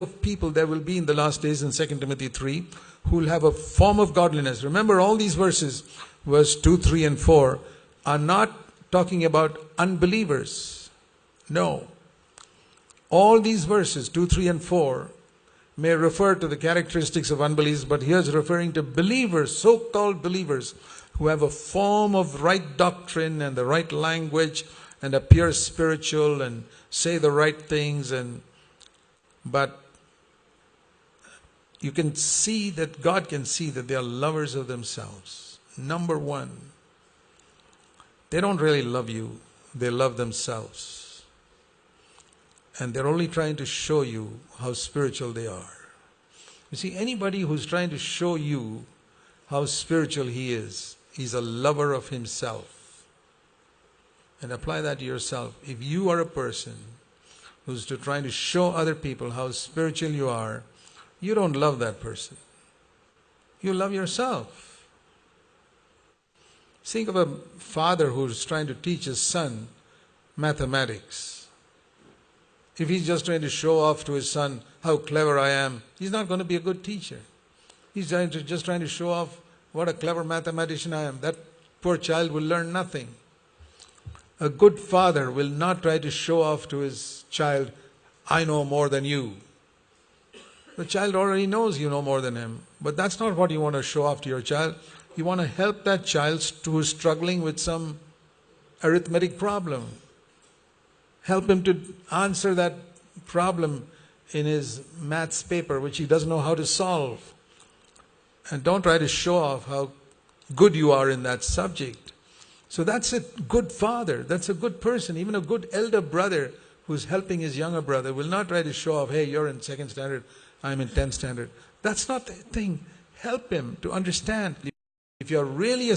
of people there will be in the last days in 2 Timothy 3 who will have a form of godliness. Remember, all these verses, verse 2, 3 and 4, are not talking about unbelievers. No. All these verses, 2, 3 and 4, may refer to the characteristics of unbelievers, but here's referring to believers, so-called believers, who have a form of right doctrine and the right language and appear spiritual and say the right things, but you can see that God can see that they are lovers of themselves. Number one, they don't really love you, they love themselves. And they're only trying to show you how spiritual they are. You see, anybody who's trying to show you how spiritual he is, he's a lover of himself. And apply that to yourself. If you are a person who's trying to show other people how spiritual you are, you don't love that person. You love yourself. Think of a father who's trying to teach his son mathematics. If he's just trying to show off to his son how clever I am, he's not going to be a good teacher. He's just trying to show off what a clever mathematician I am. That poor child will learn nothing. A good father will not try to show off to his child, I know more than you. The child already knows you know more than him. But that's not what you want to show off to your child. You want to help that child who is struggling with some arithmetic problem. Help him to answer that problem in his maths paper, which he doesn't know how to solve. And don't try to show off how good you are in that subject. So that's a good father. That's a good person. Even a good elder brother who's helping his younger brother will not try to show off, hey, you're in 2nd standard, I'm in 10th standard. That's not the thing. Help him to understand. If you're really a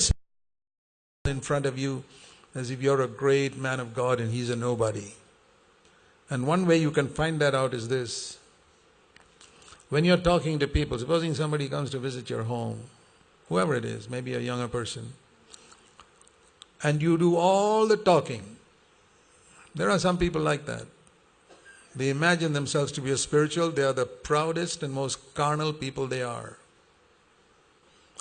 in front of you, as if you're a great man of God and he's a nobody. And one way you can find that out is this. When you're talking to people, supposing somebody comes to visit your home, whoever it is, maybe a younger person, and you do all the talking. There are some people like that. They imagine themselves to be a spiritual. They are the proudest and most carnal people they are.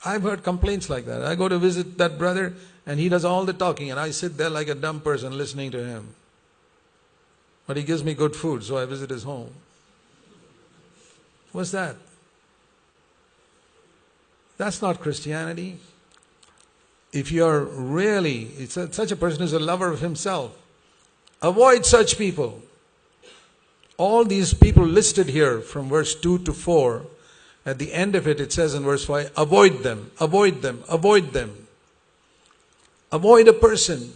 I've heard complaints like that. I go to visit that brother and he does all the talking and I sit there like a dumb person listening to him. But he gives me good food, so I visit his home. What's that? That's not Christianity. If you're really, such a person is a lover of himself. Avoid such people. All these people listed here from verse 2 to 4, at the end of it, it says in verse 5, avoid them, avoid them, avoid them. Avoid a person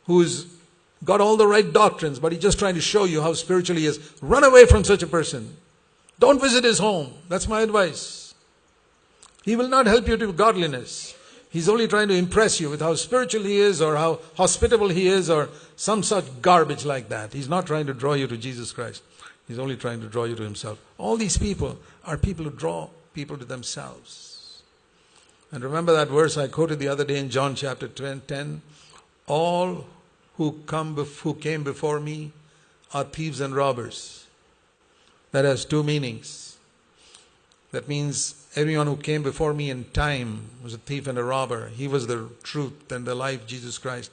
who's got all the right doctrines, but he's just trying to show you how spiritual he is. Run away from such a person. Don't visit his home. That's my advice. He will not help you to godliness. He's only trying to impress you with how spiritual he is or how hospitable he is or some such garbage like that. He's not trying to draw you to Jesus Christ. He's only trying to draw you to himself. All these people are people who draw people to themselves. And remember that verse I quoted the other day in John chapter 10. All who came before me are thieves and robbers. That has two meanings. That means everyone who came before me in time was a thief and a robber. He was the truth and the life, Jesus Christ.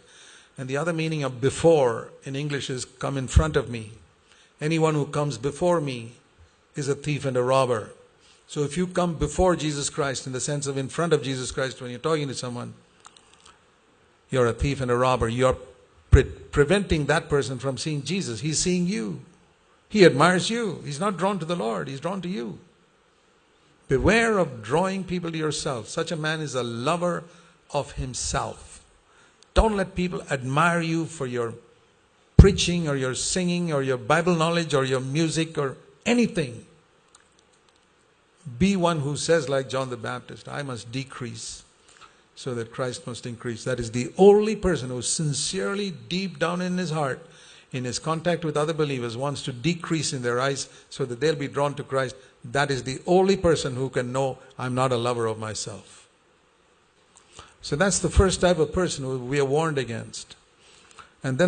And the other meaning of before in English is come in front of me. Anyone who comes before me is a thief and a robber. So if you come before Jesus Christ in the sense of in front of Jesus Christ when you're talking to someone, you're a thief and a robber. You're preventing that person from seeing Jesus. He's seeing you. He admires you. He's not drawn to the Lord. He's drawn to you. Beware of drawing people to yourself. Such a man is a lover of himself. Don't let people admire you for your preaching or your singing or your Bible knowledge or your music or anything. Be one who says like John the Baptist, I must decrease so that Christ must increase. That is the only person who sincerely, deep down in his heart, in his contact with other believers, wants to decrease in their eyes so that they'll be drawn to Christ. That is the only person who can know I'm not a lover of myself. So that's the first type of person who we are warned against. And then